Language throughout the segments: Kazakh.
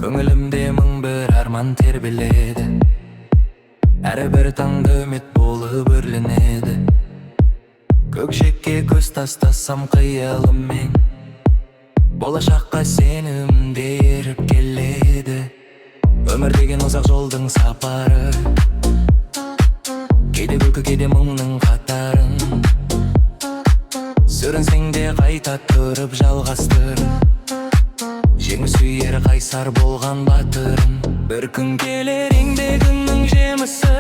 Көңілімде мың бір арман тербеледі, әрбір таңда үміт болып өрленеді. Көкжиекке көз тастасам қиялыммен, болашаққа сенімде еріп келеді. Өмір деген ұзақ жолдың сапары, кейде күлкі кейде мұңның қатарын. Сүрінсең де қайта тұрып жалғастыр, жеңіс сүйер қайсар болған батырым. Бір күн келер еңбегіңнің жемісі,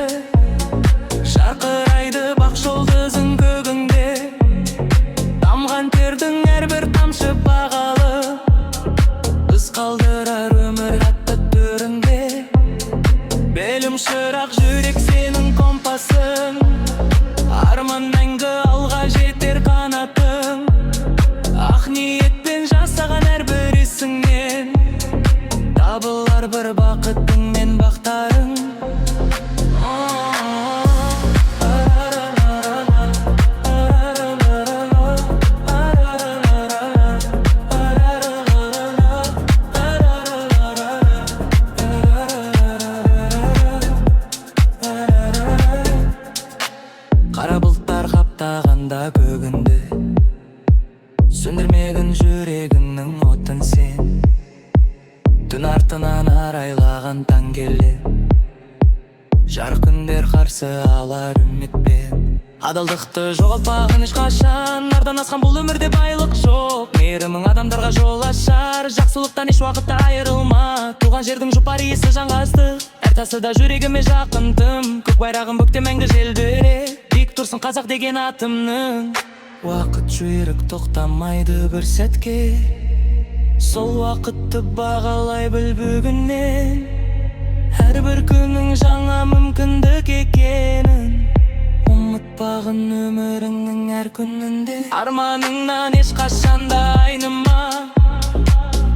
жарқырайды бақ жұлдызың көгіңде. Тамған тердің әрбір тамшы бағалы, із қалдырар өмір атты төрінде. Белім шырақ, жүрек сенің компасың, арман мәңгі алға жетер қанатың. Ақ ниетпен жасаған әрбір ісіңнен табылар бір бақытың мен бақтарың. Қара бұлттар қаптағанда көгінді, сөндірмегін жүрегіңнің отын сен. Түн артынан арайлаған таң келе, жарық күндер қарсы алар үмітпен. Адалдықты жоғалтпағын ешқашан, нардан асқан бұл өмірде байлық жоқ. Мейірімің адамдарға жол ашар, жақсылықтан еш уақытта айырылма. Туған жердің жұпар иісі жанғастық, әр тасы да жүрегіме жақын тым. Көк байрағым бөкте мәңгі желбіреп, биік тұрсын қазақ деген атымның. Уақыт жүйрік тоқтамайды бір сәтке, сол уақытты бағалай біл бүгіннен. Әрбір күнің жаңа мүмкіндік екенін ұмытпағын өміріңнің әр күнінде. Арманыңнан ешқашанда айныма,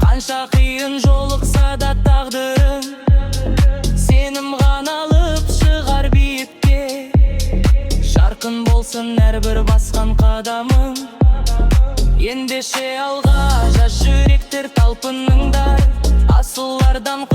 қанша қиын жолықса да тағдырың. Сенім ғана алып шығар биікке, жарқын болсын әрбір басқан қадамың. Ендеше алға жас жүректер талпыныңдар, асылlardan